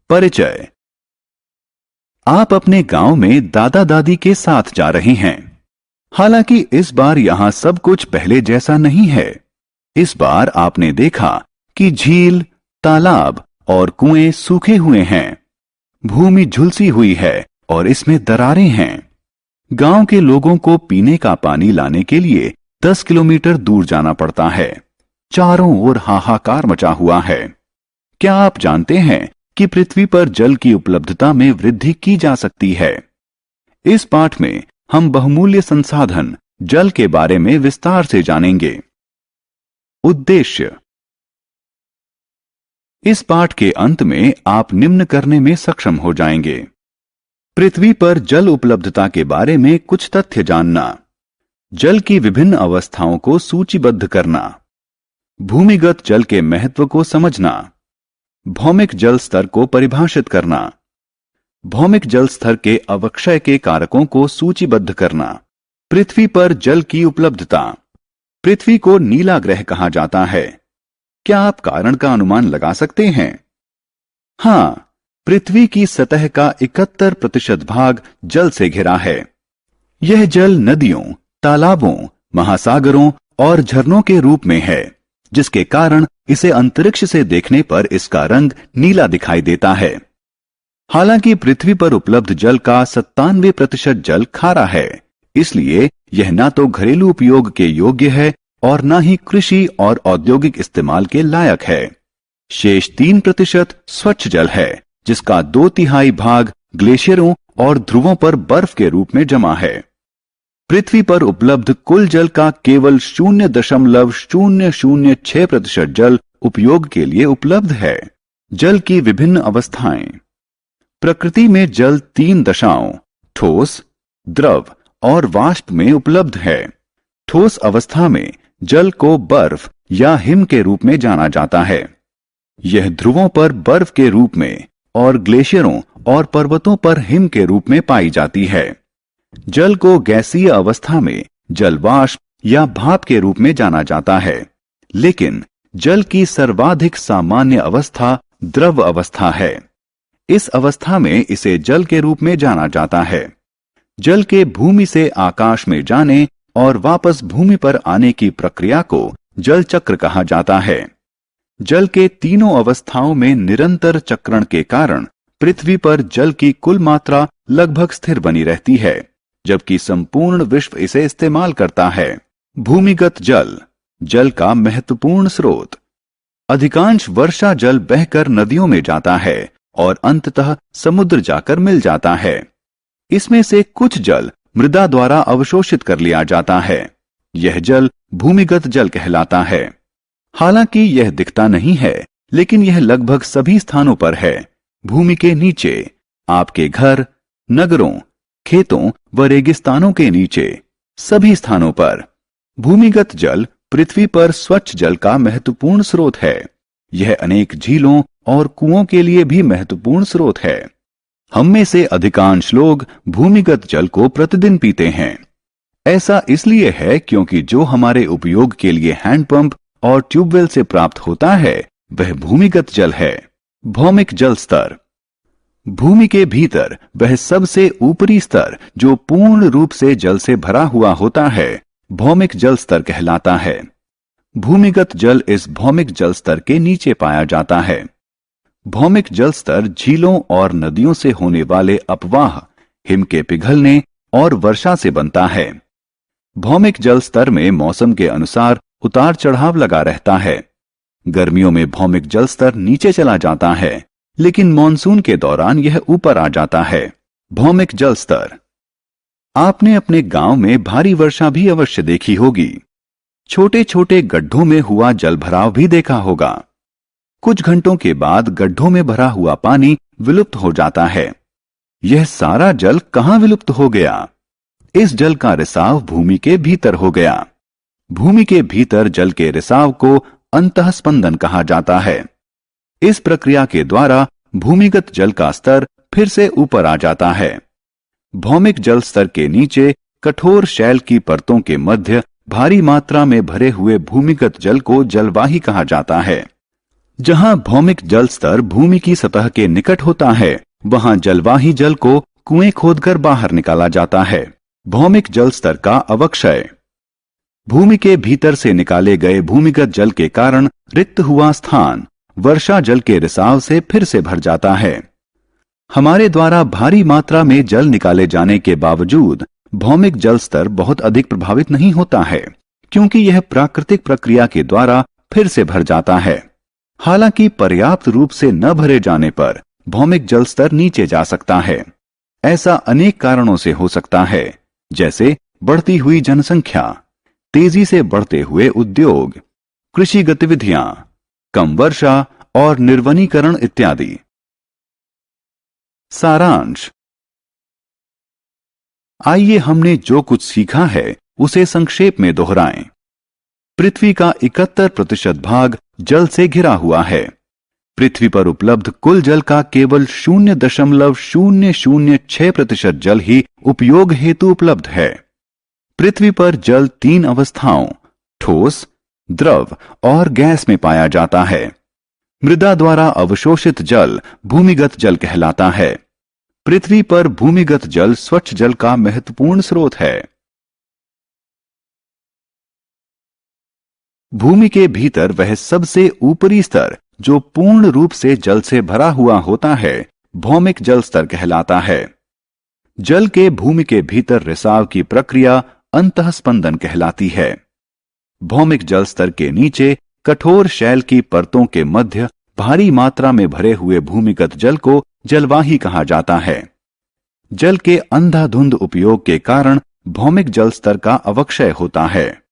परिचय। आप अपने गांव में दादा दादी के साथ जा रहे हैं। हालांकि इस बार यहां सब कुछ पहले जैसा नहीं है। इस बार आपने देखा कि झील, तालाब और कुएं सूखे हुए हैं। भूमि झुलसी हुई है और इसमें दरारें हैं। गांव के लोगों को पीने का पानी लाने के लिए 10 किलोमीटर दूर जाना पड़ता है। चारों ओर हाहाकार मचा हुआ है। क्या आप जानते हैं कि पृथ्वी पर जल की उपलब्धता में वृद्धि की जा सकती है? इस पाठ में हम बहुमूल्य संसाधन जल के बारे में विस्तार से जानेंगे। उद्देश्य। इस पाठ के अंत में आप निम्न करने में सक्षम हो जाएंगे। पृथ्वी पर जल उपलब्धता के बारे में कुछ तथ्य जानना, जल की विभिन्न अवस्थाओं को सूचीबद्ध करना, भूमिगत जल के महत्व को समझना, भौमिक जल स्तर को परिभाषित करना, भौमिक जल स्तर के अवक्षय के कारकों को सूचीबद्ध करना, पृथ्वी पर जल की उपलब्धता। पृथ्वी को नीला ग्रह कहा जाता है। क्या आप कारण का अनुमान लगा सकते हैं? हां, पृथ्वी की सतह का 71% भाग जल से घिरा है। यह जल नदियों, तालाबों, महासागरों और झरनों के रूप में है, जिसके कारण इसे अंतरिक्ष से देखने पर इसका रंग नीला दिखाई देता है। हालांकि पृथ्वी पर उपलब्ध जल का 97% जल खारा है, इसलिए यह ना तो घरेलू उपयोग के योग्य है और ना ही कृषि और औद्योगिक इस्तेमाल के लायक है। शेष 3% स्वच्छ जल है, जिसका 2/3 भाग ग्लेशियरों और ध्रुवों पर बर्फ के रूप में जमा है। पृथ्वी पर उपलब्ध कुल जल का केवल 0.006% जल उपयोग के लिए उपलब्ध है। जल की विभिन्न अवस्थाएं। प्रकृति में जल 3 दशाओं ठोस, द्रव और वाष्प में उपलब्ध है। ठोस अवस्था में जल को बर्फ या हिम के रूप में जाना जाता है। यह ध्रुवों पर बर्फ के रूप में और ग्लेशियरों और पर्वतों पर हिम के रूप में पाई जाती है। जल को गैसीय अवस्था में जल वाष्प या भाप के रूप में जाना जाता है, लेकिन जल की सर्वाधिक सामान्य अवस्था द्रव अवस्था है। इस अवस्था में इसे जल के रूप में जाना जाता है। जल के भूमि से आकाश में जाने और वापस भूमि पर आने की प्रक्रिया को जल चक्र कहा जाता है। जल के तीनों अवस्थाओं में निरंतर चक्रण के कारण पृथ्वी पर जल की कुल मात्रा लगभग स्थिर बनी रहती है, जबकि संपूर्ण विश्व इसे इस्तेमाल करता है। भूमिगत जल, जल का महत्वपूर्ण स्रोत। अधिकांश वर्षा जल बहकर नदियों में जाता है और अंततः समुद्र जाकर मिल जाता है। इसमें से कुछ जल मृदा द्वारा अवशोषित कर लिया जाता है। यह जल भूमिगत जल कहलाता है। हालांकि यह दिखता नहीं है, लेकिन यह लगभग सभी स्थानों पर है। भूमि के नीचे, आपके घर, नगरों, खेतों व रेगिस्तानों के नीचे, सभी स्थानों पर। भूमिगत जल पृथ्वी पर स्वच्छ जल का महत्वपूर्ण स्रोत है। यह अनेक झीलों और कुओं के लिए भी महत्वपूर्ण स्रोत है। हम में से अधिकांश लोग भूमिगत जल को प्रतिदिन पीते हैं। ऐसा इसलिए है क्योंकि जो हमारे उपयोग के लिए हैंडपंप और ट्यूबवेल से प्राप्त होता है, वह भूमिगत जल है। भौमिक जल स्तर। भूमि के भीतर वह सबसे ऊपरी स्तर जो पूर्ण रूप से जल से भरा हुआ होता है, भौमिक जल स्तर कहलाता है। भूमिगत जल इस भौमिक जल स्तर के नीचे पाया जाता है। भौमिक जल स्तर झीलों और नदियों से होने वाले अपवाह, हिम के पिघलने और वर्षा से बनता है। भौमिक जल स्तर में मौसम के अनुसार उतार चढ़ाव लगा रहता है। गर्मियों में भौमिक जल स्तर नीचे चला जाता है, लेकिन मॉनसून के दौरान यह ऊपर आ जाता है। भौमिक जल स्तर। आपने अपने गांव में भारी वर्षा भी अवश्य देखी होगी। छोटे छोटे गड्ढों में हुआ जलभराव भी देखा होगा। कुछ घंटों के बाद गड्ढों में भरा हुआ पानी विलुप्त हो जाता है। यह सारा जल कहां विलुप्त हो गया? इस जल का रिसाव भूमि के भीतर हो गया। भूमि के भीतर जल के रिसाव को अंतःस्पंदन कहा जाता है। इस प्रक्रिया के द्वारा भूमिगत जल का स्तर फिर से ऊपर आ जाता है। भौमिक जल स्तर के नीचे कठोर शैल की परतों के मध्य भारी मात्रा में भरे हुए भूमिगत जल को जलवाही कहा जाता है। जहां भौमिक जल स्तर भूमि की सतह के निकट होता है, वहां जलवाही जल को कुएं खोदकर बाहर निकाला जाता है। भौमिक जल स्तर का अवक्षय। भूमि के भीतर से निकाले गए भूमिगत जल के कारण रिक्त हुआ स्थान वर्षा जल के रिसाव से फिर से भर जाता है। हमारे द्वारा भारी मात्रा में जल निकाले जाने के बावजूद भौमिक जल स्तर बहुत अधिक प्रभावित नहीं होता है, क्योंकि यह प्राकृतिक प्रक्रिया के द्वारा फिर से भर जाता है। हालांकि पर्याप्त रूप से न भरे जाने पर भौमिक जल स्तर नीचे जा सकता है। ऐसा अनेक कारणों से हो सकता है, जैसे बढ़ती हुई जनसंख्या, तेजी से बढ़ते हुए उद्योग, कृषि गतिविधियां, कम वर्षा और निर्वनीकरण इत्यादि। सारांश। आइए हमने जो कुछ सीखा है उसे संक्षेप में दोहराएं। पृथ्वी का 71% भाग जल से घिरा हुआ है। पृथ्वी पर उपलब्ध कुल जल का केवल 0.006% जल ही उपयोग हेतु उपलब्ध है। पृथ्वी पर जल 3 अवस्थाओं ठोस, द्रव और गैस में पाया जाता है। मृदा द्वारा अवशोषित जल भूमिगत जल कहलाता है। पृथ्वी पर भूमिगत जल स्वच्छ जल का महत्वपूर्ण स्रोत है। भूमि के भीतर वह सबसे ऊपरी स्तर जो पूर्ण रूप से जल से भरा हुआ होता है, भौमिक जल स्तर कहलाता है। जल के भूमि के भीतर रिसाव की प्रक्रिया अंतःस्पंदन कहलाती है। भौमिक जल स्तर के नीचे कठोर शैल की परतों के मध्य भारी मात्रा में भरे हुए भूमिगत जल को जलवाही कहा जाता है। जल के अंधाधुंध उपयोग के कारण भौमिक जल स्तर का अवक्षय होता है।